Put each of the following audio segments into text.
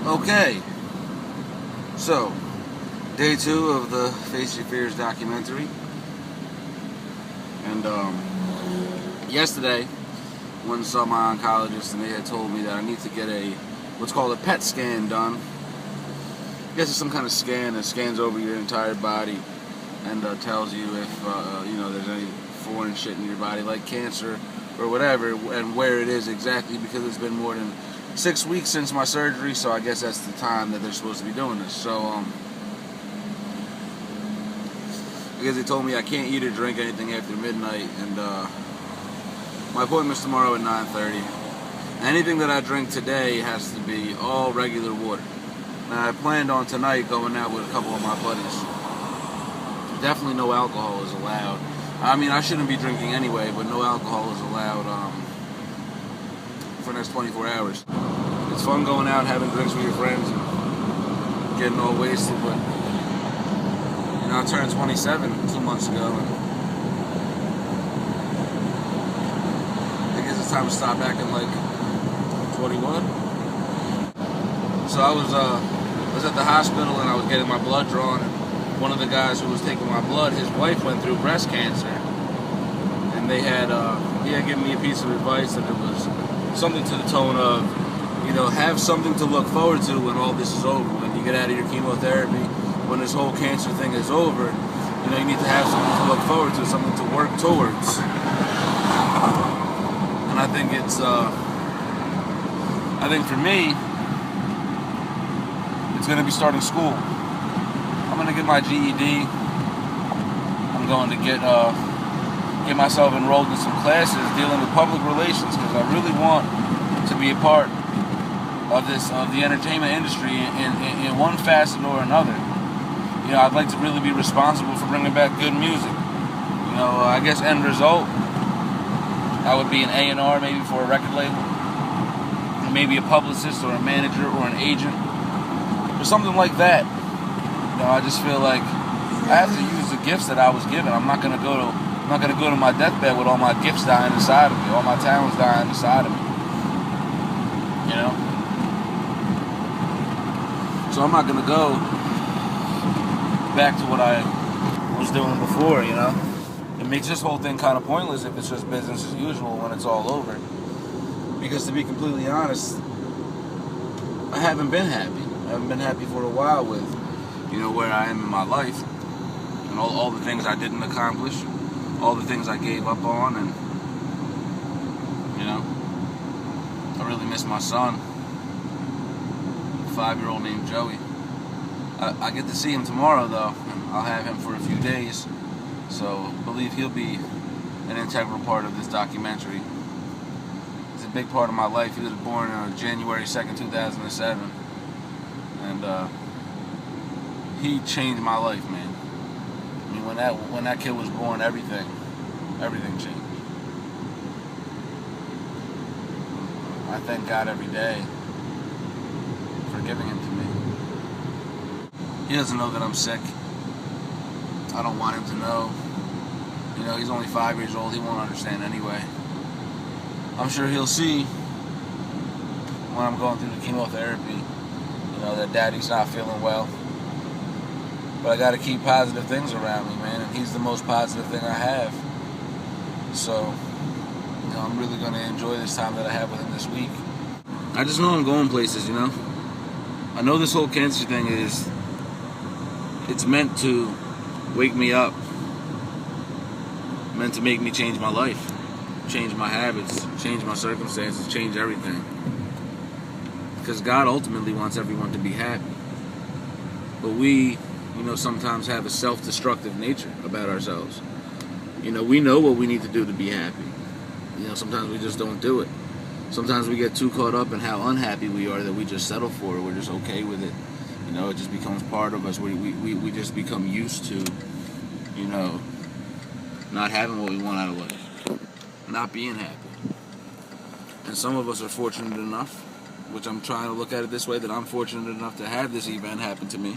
Okay, so day 2 of the Face Your Fears documentary, and yesterday went and saw my oncologist, and they had told me that I need to get what's called a PET scan done. I guess it's some kind of scan that scans over your entire body and tells you if there's any foreign shit in your body, like cancer or whatever, and where it is exactly, because it's been more than 6 weeks since my surgery, so I guess that's the time that they're supposed to be doing this. So, I guess they told me I can't eat or drink anything after midnight, and my appointment's tomorrow at 9:30. Anything that I drink today has to be all regular water. Now, I planned on tonight going out with a couple of my buddies. Definitely no alcohol is allowed. I mean, I shouldn't be drinking anyway, but no alcohol is allowed for the next 24 hours. It's fun going out, having drinks with your friends, and getting all wasted, but I turned 27 2 months ago, and I guess it's time to stop acting like 21. So I was at the hospital, and I was getting my blood drawn, and one of the guys who was taking my blood, his wife went through breast cancer, and he had given me a piece of advice that it was something to the tone of, have something to look forward to when all this is over. When you get out of your chemotherapy, when this whole cancer thing is over, you need to have something to look forward to, something to work towards. And I think for me, it's going to be starting school. I'm going to get my GED. I'm going to get myself enrolled in some classes dealing with public relations, because I really want to be a part of the entertainment industry in one facet or another. I'd like to really be responsible for bringing back good music. I guess end result, I would be an A&R maybe for a record label, or maybe a publicist or a manager or an agent, or something like that. I just feel like I have to use the gifts that I was given. I'm not gonna go to my deathbed with all my gifts dying inside of me, all my talents dying inside of me. So I'm not gonna go back to what I was doing before. It makes this whole thing kind of pointless if it's just business as usual when it's all over. Because to be completely honest, I haven't been happy. I haven't been happy for a while with, where I am in my life, and all the things I didn't accomplish, all the things I gave up on, and I really miss my son, a 5-year-old named Joey. I get to see him tomorrow, though, and I'll have him for a few days, so I believe he'll be an integral part of this documentary. He's a big part of my life. He was born on January 2nd, 2007, and he changed my life, man. I mean, when that kid was born, everything changed. I thank God every day for giving him to me. He doesn't know that I'm sick. I don't want him to know. He's only 5 years old. He won't understand anyway. I'm sure he'll see when I'm going through the chemotherapy, that Daddy's not feeling well. But I got to keep positive things around me, man, and he's the most positive thing I have. So, I'm really going to enjoy this time that I have with him this week. I just know I'm going places, I know this whole cancer thing it's meant to wake me up, meant to make me change my life, change my habits, change my circumstances, change everything. Because God ultimately wants everyone to be happy. But we, sometimes have a self-destructive nature about ourselves. We know what we need to do to be happy. Sometimes we just don't do it. sometimes we get too caught up in how unhappy we are that we just settle for it. We're just okay with it. You know, it just becomes part of us. We just become used to, you know, not having what we want out of life, not being happy. And some of us are fortunate enough, which I'm trying to look at it this way, that I'm fortunate enough to have this event happen to me,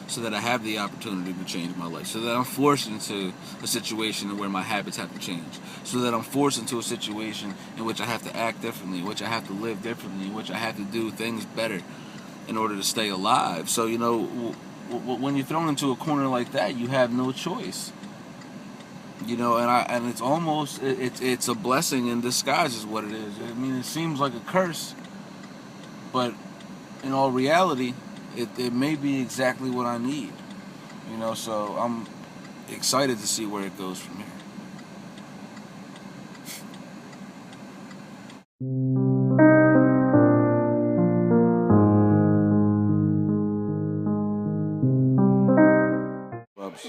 so that I have the opportunity to change my life, so that I'm forced into a situation where my habits have to change, so that I'm forced into a situation in which I have to act differently, in which I have to live differently, in which I have to do things better in order to stay alive. So, you know, when you're thrown into a corner like that, you have no choice. You know, and it's almost, it's a blessing in disguise is what it is. I mean, it seems like a curse, but in all reality, it may be exactly what I need. You know, so I'm excited to see where it goes from here.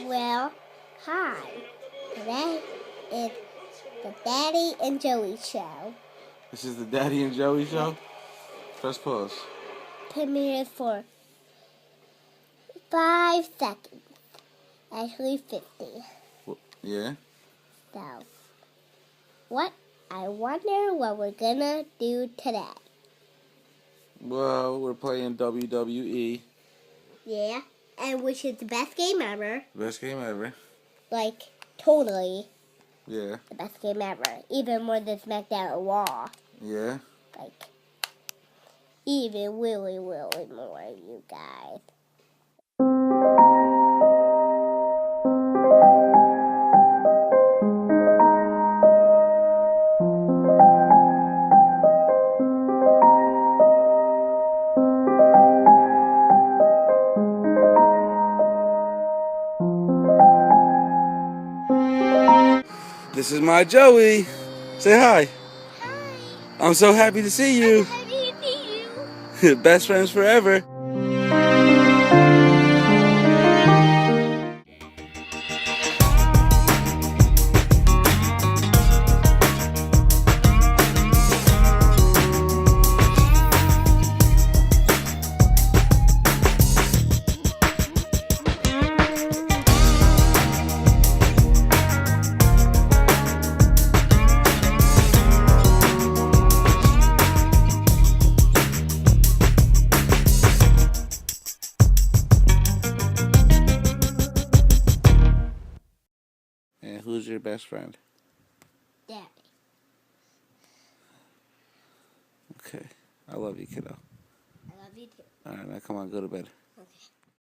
Well, hi. Today is the Daddy and Joey show. This is the Daddy and Joey show? Press pause. 10 minutes for 5 seconds. Actually 50. Yeah? So, I wonder what we're gonna do today. Well, we're playing WWE. Yeah, and which is the best game ever. Best game ever. Like, totally Yeah. the best game ever. Even more than SmackDown or Raw. Yeah. Like, even really, really more, you guys. This is my Joey. Say hi. Hi. I'm so happy to see you. Happy to see you. Best friends forever. And who's your best friend? Daddy. Okay. I love you, kiddo. I love you too. All right, now come on, go to bed. Okay.